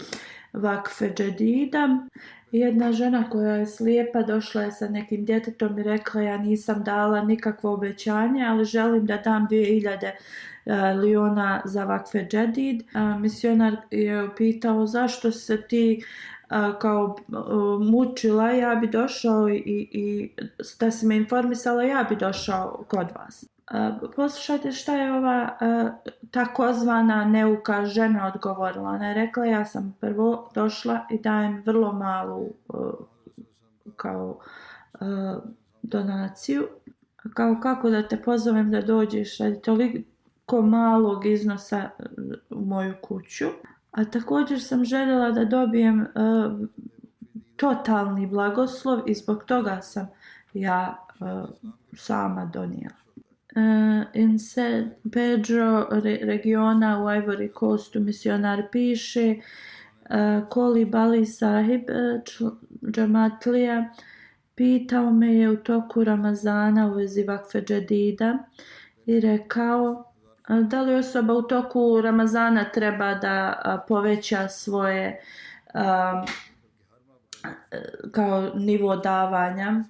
vakfe džedida. Jedna žena koja je slijepa došla je sa nekim djetetom i rekla ja nisam dala nikakvo obećanje, ali želim da dam 2000 lijona za vakfe džedid. Misionar je upitao zašto se ti kao mučila, ja bi došao i da si me informisala, ja bi došao kod vas. Poslušajte šta je ova takozvana neuka žena odgovorila. Ona je rekla ja sam prvo došla i dajem vrlo malu kao donaciju. Kao kako da te pozovem da dođeš radi toliko malog iznosa u moju kuću. A također sam željela da dobijem totalni blagoslov i zbog toga sam ja sama donijela. In San Pedro regiona u Ivory Coastu misionar piše Koli Bali Sahib džamatlija pitao me je u toku Ramazana u vezi vakfe džedida i rekao da li osoba u toku Ramazana treba da poveća svoje kao nivo davanja.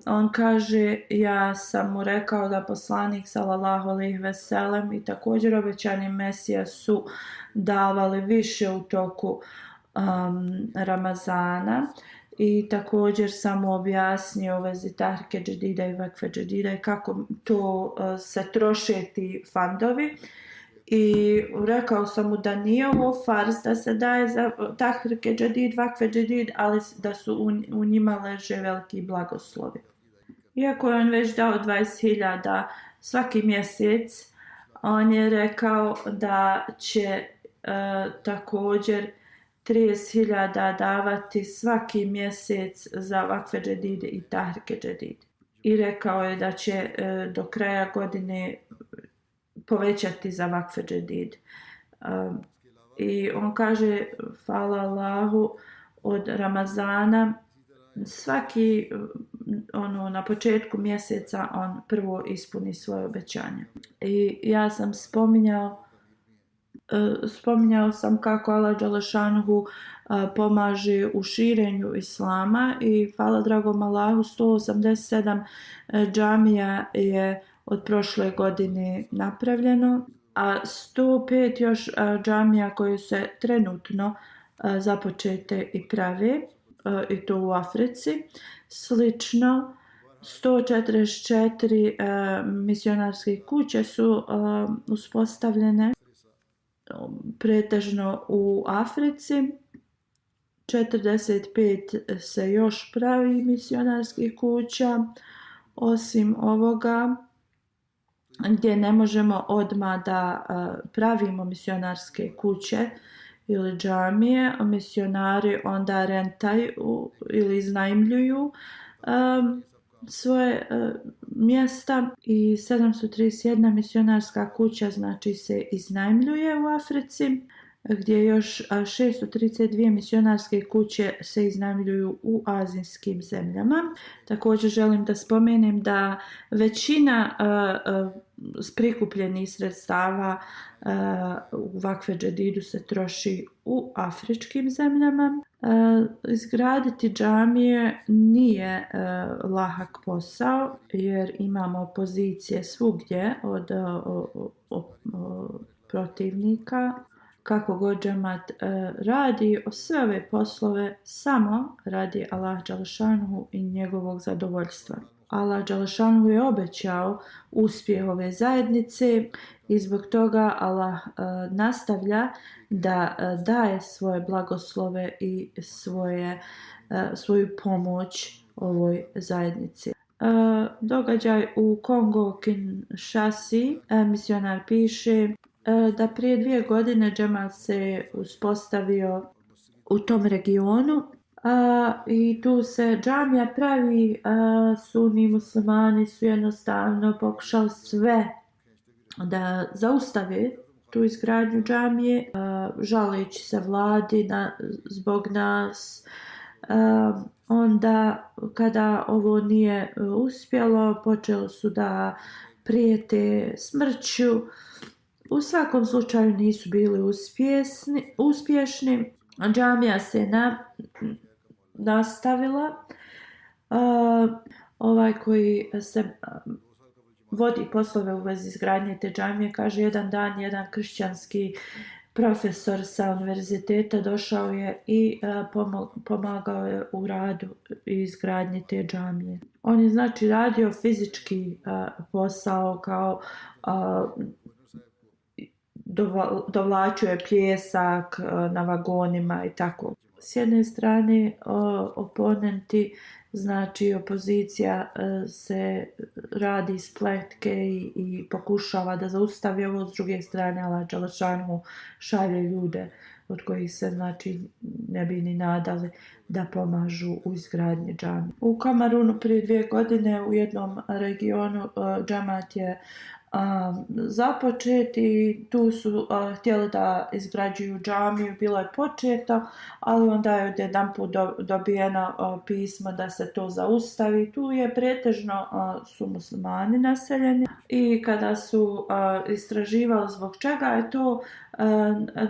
On kaže ja sam mu rekao da poslanik sallallahu alejhi ve sellem i također obećani Mesija su davali više u toku Ramazana i također sam mu objasnio u vezi tahrike džedida i vakfe džedida i kako to se troše ti fondovi. I rekao sam mu da nije ovo farz da se daje za tahrike džedid, vakfe džedid, ali da su u njima leže veliki blagoslovi. Iako je on već dao 20.000 svaki mjesec, on je rekao da će također 30.000 davati svaki mjesec za vakfe džedid i tahrike džedid. I rekao je da će do kraja godine povećati za vakfe džedid. I on kaže hvala Allahu od Ramazana svaki na početku mjeseca on prvo ispuni svoje obećanje. I ja sam spominjao sam kako Allah dželešanuhu pomaže u širenju islama i hvala dragom Allahu 187 džamija je od prošle godine napravljeno, a 105 još džamija koje se trenutno započete i prave, i to u Africi. Slično, 144 misionarske kuće su uspostavljene pretežno u Africi. 45 se još pravi misionarskih kuća. Osim ovoga, gdje ne možemo odmah da pravimo misionarske kuće ili džamije, misionari onda rentaju ili iznajmljuju svoje mjesta i 731 misionarska kuća znači se iznajmljuje u Africi, gdje još 632 misionarske kuće se iznajmljuju u azijskim zemljama. Također želim da spomenem da većina s prikupljenih sredstava u Vakfe Džedidu se troši u afričkim zemljama. Izgraditi džamije nije lahak posao jer imamo opozicije svugdje od protivnika. Kako god džemat radi sve ove poslove samo radi Allah dželešanuhu i njegovog zadovoljstva. Allah dželešanuhu je obećao uspjeh ove zajednice i zbog toga Allah nastavlja da daje svoje blagoslove i svoju pomoć ovoj zajednici. Događaj u Kongo Kinshasi, misionar piše da prije 2 godine džemat se uspostavio u tom regionu i tu se džamija pravi, sunni muslimani su jednostavno pokušali sve da zaustave tu izgradnju džamije, žaleći se vladi zbog nas. Onda kada ovo nije uspjelo, počeli su da prijete smrću. U svakom slučaju nisu bili uspješni. Džamija se nastavila. Ovaj koji se vodi poslove u vezi izgradnje te džamije kaže jedan dan jedan kršćanski profesor sa univerziteta došao je i pomagao je u radu i izgradnji te džamije. On je znači radio fizički posao kao dovlačio je pijesak na vagonima i tako. S jedne strane oponenti, znači opozicija se radi spletke i pokušava da zaustavi ovo, s druge strane Allah dželešanuhu šalje ljude od kojih se znači ne bi ni nadali da pomažu u izgradnji džamije. U Kamerunu prije 2 godine u jednom regionu džemat je započeti, tu su htjeli da izgrađuju džamiju, bilo je početo, ali onda je odjedanput dobijeno pismo da se to zaustavi. Tu je pretežno su muslimani naseljeni i kada su istraživali zbog čega je to,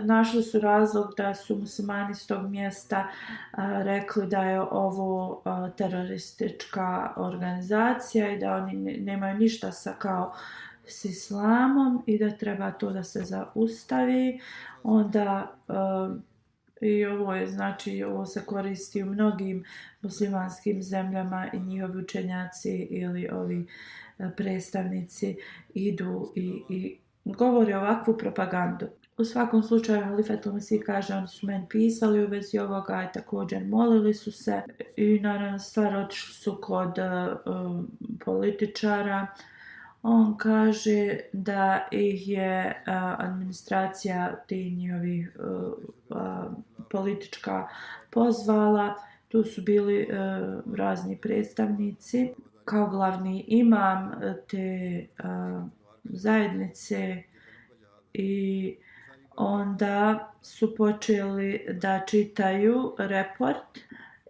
našli su razlog da su muslimani s tog mjesta rekli da je ovo teroristička organizacija i da oni nemaju ništa s islamom i da treba to da se zaustavi. Onda i ovo se koristi u mnogim muslimanskim zemljama i njihovi učenjaci ili ovi predstavnici idu i govore ovakvu propagandu. U svakom slučaju Halifetul Mesih kaže oni su meni pisali u vezi ovoga i također molili su se i naravno stvar otišli su kod političara. On kaže da ih je administracija tih njihovih politička pozvala. Tu su bili razni predstavnici. Kao glavni imam te zajednice i onda su počeli da čitaju report.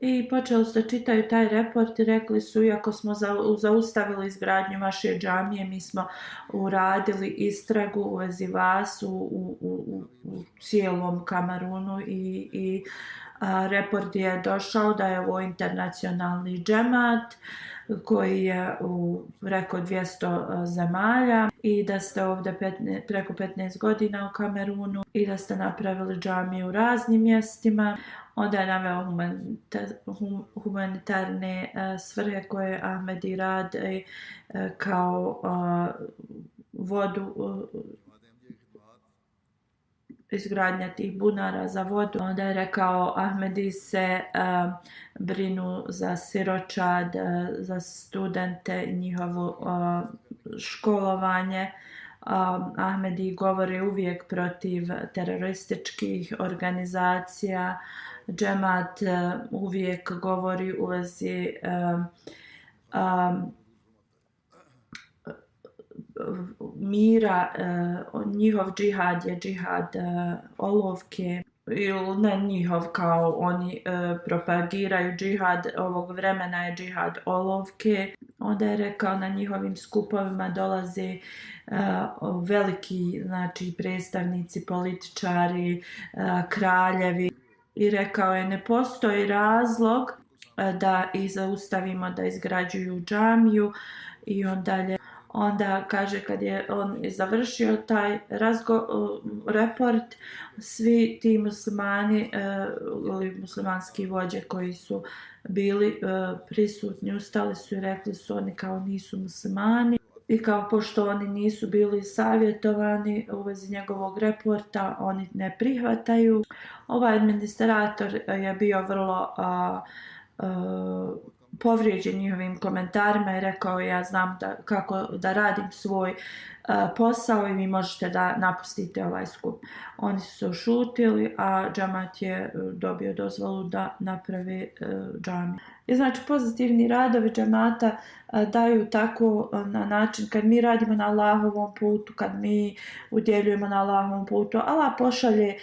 I počeli su da čitaju taj report i rekli su iako smo zaustavili izgradnju vaše džamije, mi smo uradili istragu u vezi vas u cijelom Kamerunu i report je došao da je ovo internacionalni džemat koji je u preko 200 zemalja i da ste ovdje preko 15 godina u Kamerunu i da ste napravili džamije u raznim mjestima. Onda je naveo humanitarne svrhe koje Ahmedi rade kao vodu, izgradnja tih bunara za vodu. Onda je rekao Ahmedi se brinu za siročad, za studente, njihovo školovanje. Ahmedi govori uvijek protiv terorističkih organizacija. Džemat uvijek govori u vezi mira, njihov džihad je džihad olovke, ili ne njihov kao oni propagiraju džihad ovog vremena je džihad olovke. Onda je rekao na njihovim skupovima dolaze veliki, znači predstavnici, političari, kraljevi, i rekao je ne postoji razlog da ih zaustavimo da izgrađuju džamiju. I onda kaže kad je on završio taj report, svi ti muslimani ili muslimanski vođe koji su bili prisutni ustali su i rekli su oni kao nisu muslimani i kao pošto oni nisu bili savjetovani u vezi njegovog reporta oni ne prihvataju. Ovaj administrator je bio vrlo povrijeđen njihovim komentarima i rekao ja znam kako da radim svoj posao i vi možete da napustite ovaj skup. Oni su se ušutili, a džemat je dobio dozvolu da napravi džamiju. I znači pozitivni radovi džemata daju tako na način kad mi radimo na Allahovom putu, kad mi udjeljujemo na Allahovom putu, Allah pošalje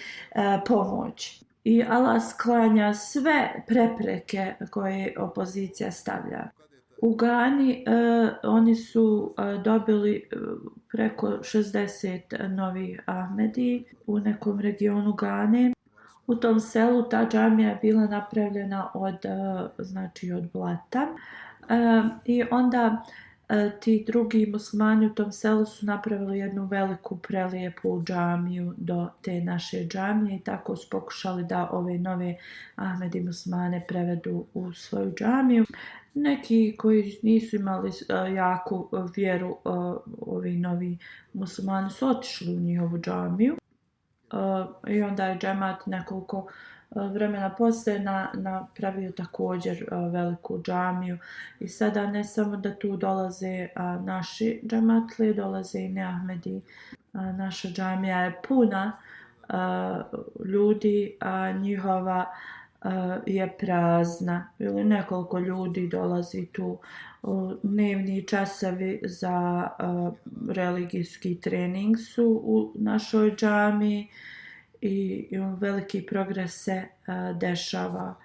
pomoć. I Allah sklanja sve prepreke koje opozicija stavlja. U Gani oni su dobili preko 60 novih Ahmedi u nekom regionu Gane. U tom selu ta džamija je bila napravljena od blata. I onda ti drugi muslimani u tom selu su napravili jednu veliku prelijepu džamiju do te naše džamije i tako su pokušali da ove nove Ahmedi muslimane prevedu u svoju džamiju. Neki koji nisu imali jaku vjeru, ovi novi muslimani su otišli u njihovu džamiju i onda je džemat nekoliko vremena poslije napravio također veliku džamiju i sada ne samo da tu dolaze naši džematlije, dolaze i neahmedi. Naša džamija je puna ljudi, a njihova je prazna ili nekoliko ljudi dolazi tu. Dnevni časovi za religijski trening su u našoj džamiji i veliki progres se dešava.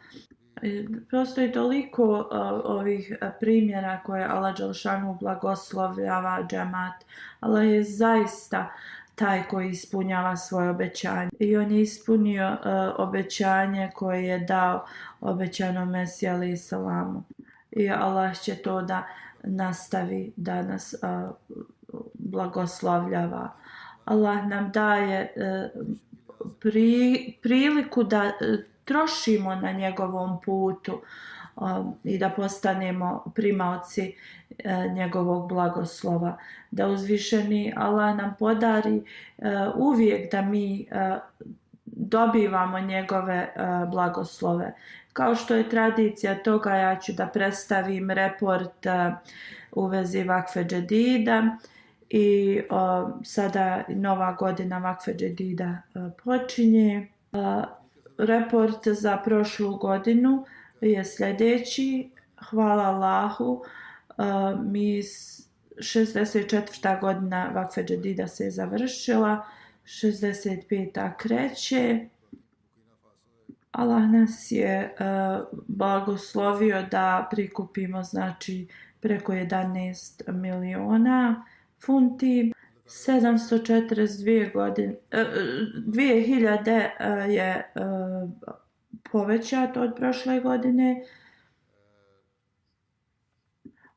Postoji toliko ovih primjera koje Allah dželešanu blagoslovljava džemat. Allah je zaista taj koji ispunjava svoje obećanje. I on je ispunio obećanje koje je dao obećanom Mesiji alejhi selamu. I Allah će to da nastavi da nas blagoslovljava. Allah nam daje priliku da trošimo na njegovom putu i da postanemo primaoci njegovog blagoslova. Da uzvišeni Allah nam podari uvijek da mi dobivamo njegove blagoslove. Kao što je tradicija toga, ja ću da predstavim report u vezi Vakfe Džedida i sada nova godina Vakfe Džedida počinje. Report za prošlu godinu je sljedeći. Hvala Allahu, 64. godina Vakfe Džedida se je završila, 65. kreće. Allah nas je blagoslovio da prikupimo preko 11 miliona funti. 2000 je povećato od prošle godine.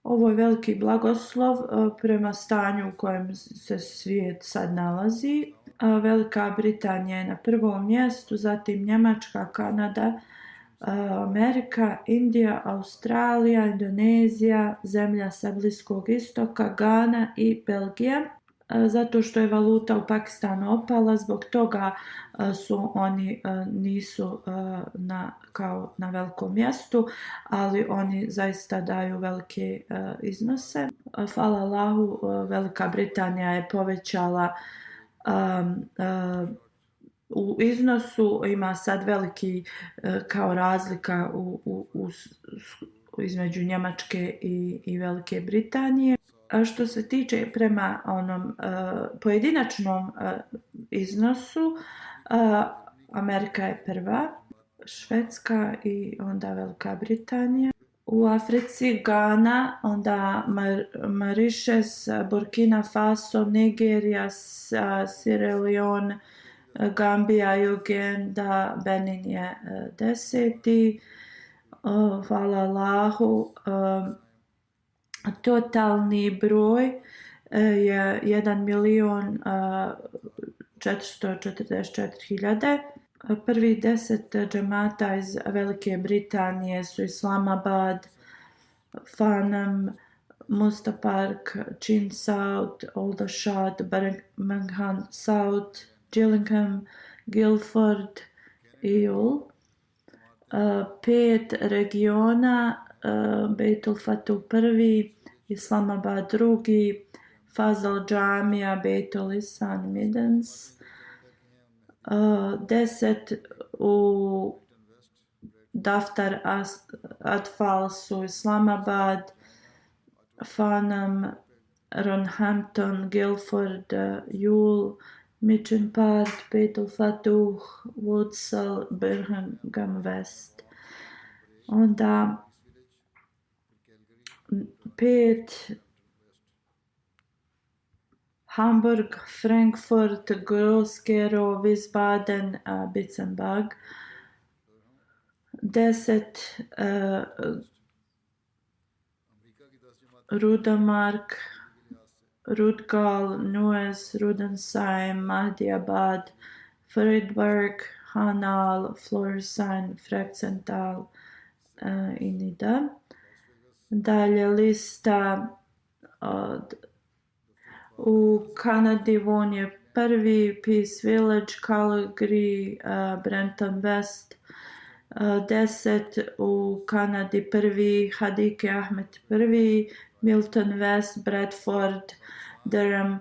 Ovo je veliki blagoslov prema stanju u kojem se svijet sad nalazi. Velika Britanija je na prvom mjestu, zatim Njemačka, Kanada, Amerika, Indija, Australija, Indonezija, zemlja sa Bliskog istoka, Gana i Belgija. Zato što je valuta u Pakistanu opala, zbog toga su oni nisu kao na velikom mjestu, ali oni zaista daju velike iznose. Hvala Allahu, Velika Britanija je povećala u iznosu, ima sad veliki kao razlika između Njemačke i Velike Britanije. Što se tiče prema onom pojedinačnom iznosu, Amerika je prva, Švedska i onda Velika Britanija. U Africi Gana, onda Mauritius, Burkina Faso, Nigerija, Sierra Leone, Gambija, Uganda, Benin je 10. Hvala Allahu. Totalni broj je 1.444.000. Prvi 10 džemata iz Velike Britanije su Islamabad, Farnham, Munster Park, Chin South, Aldershot, Birmingham South, Gillingham, Guildford i Hull. 5 regiona, Beitul Fatuh prvi, Islamabad drugi, Fazal Džamija, Beitul Ihsan Midlands. 10 u Daftar Atfal su Islamabad, Farnham, Roehampton, Guildford, Hull, Mitcham Park, Beitul Fatuh, Woodsall, Birmingham West. Onda 5 Hamburg, Frankfurt, Groß-Gerau, Wiesbaden, Bitzenbach. 10 Rudemark, Rudgal, Neuss, Rudensheim, Mahdiabad, Friedberg, Hanal, Florsheim, Frexental i Nida. Dalje lista u Kanadi Vaughan je prvi, Peace Village, Calgary, Brenton West. 10 u Kanadi prvi, Hadike Ahmed prvi, Milton West, Bradford, Durham,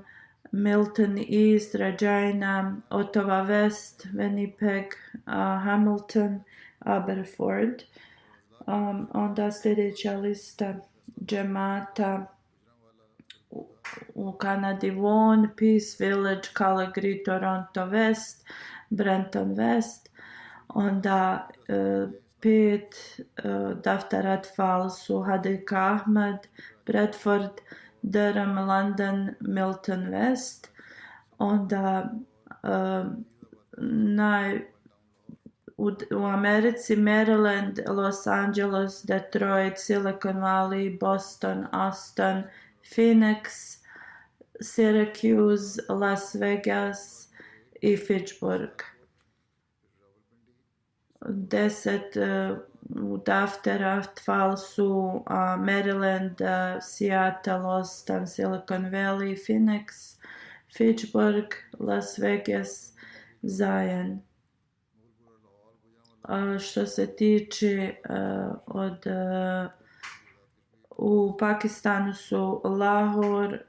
Milton East, Regina, Ottawa West, Winnipeg, Hamilton, Aberford. Onda sljedeća lista džemata u Kanadi Vaughan, Peace Village, Calgary, Toronto West, Brenton West. Onda 5 Daftar Atfal su Hadika Ahmed, Bradford, Durham, London, Milton West. Onda u Americi Maryland, Los Angeles, Detroit, Silicon Valley, Boston, Austin, Phoenix, Syracuse, Las Vegas i Fitchburg. 10 u Daftar Atfal su Maryland, Seattle, Austin, Silicon Valley, Phoenix, Fitchburg, Las Vegas, Zion. Što se tiče u Pakistanu su Lahore,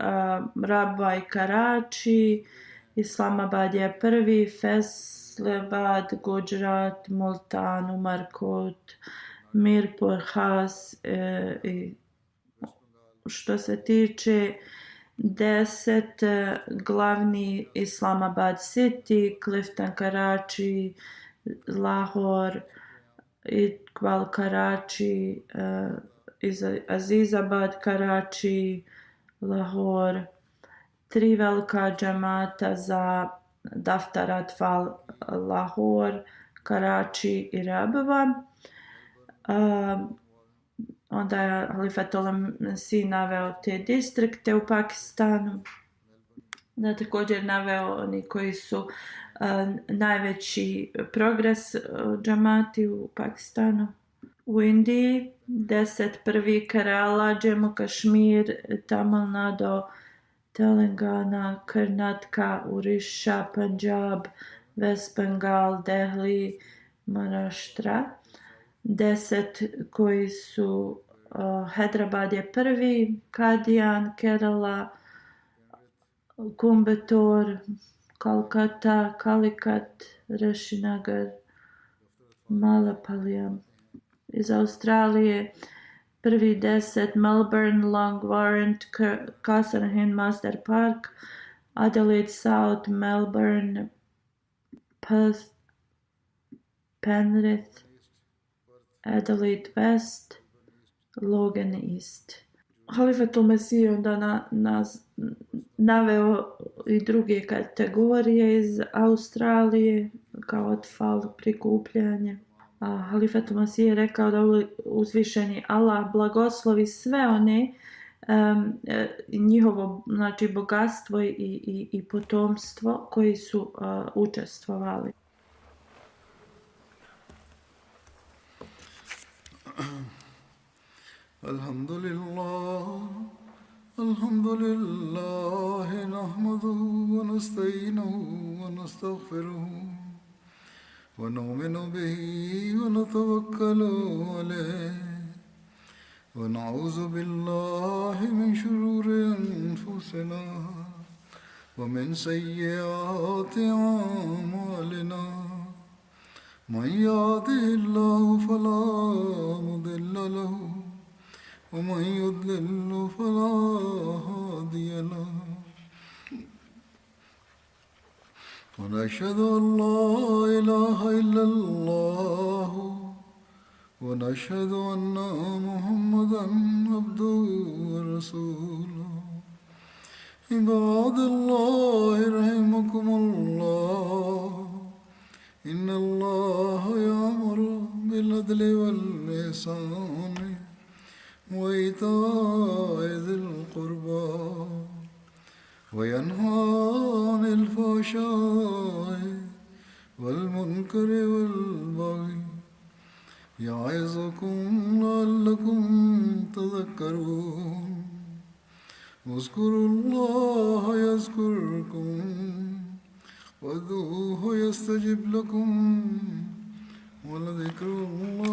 Rabwa i Karachi, Islamabad je prvi, Faisalabad, Gujarat, Multan, Umarkot, Mirpur Khas. Što se tiče 10 glavni Islamabad City, Clifton, Karachi, Lahore, Iqbal, Karachi, Azizabad, Karachi, Lahore. 3 velika džamata za Daftar Atfal, Lahore, Karachi i Rabwa. Onda je Halifatullah Masih naveo te distrikte u Pakistanu. Da također naveo oni koji su najveći progres džamati u Pakistanu. U Indiji 10 prvi Kerala, Jammu Kashmir, Tamil Nadu, Telangana, Karnataka, Orissa, Punjab, West Bengal, Delhi, Maharashtra. 10 koji su Hyderabad je prvi, Kadian, Kerala, Coimbatore, Kolkata, Calicut, Rashinagar, Malapalayam. Iz Australije prvi 10 Melbourne, Long Warrant, Castlehine, Master Park, Adelaide South, Melbourne, Perth, Penrith, Adelaide West, logen ist. Halifatul Mesih je onda naveo i druge kategorije iz Australije kao otfal, prikupljanje. A Halifatul Mesih je rekao da uzvišeni Allah blagoslovi sve one njihovo znači bogatstvo i potomstvo koji su učestvovali. Alhamdulillah, nahmaduhu wa nasta'inuhu wa nastaghfiruhu wa nu'minu bihi wa natawakkalu alayhi wa na'udhu billahi min shururi anfusina wa min sayyiati a'malina. Man yahdihillahu fala mudilla lahu ومن يضلل فلا هادي له ونشهد أن لا إله إلا الله ونشهد أن محمدا عبده ورسوله عباد الله رحمكم الله إن الله يأمر بالعدل والإحسان وإيتاء ذي القربى وينهى عن الفحشاء والمنكر والبغي يعظكم لعلكم تذكرون اذكروا الله يذكركم وادعوه يستجب لكم ولذكر الله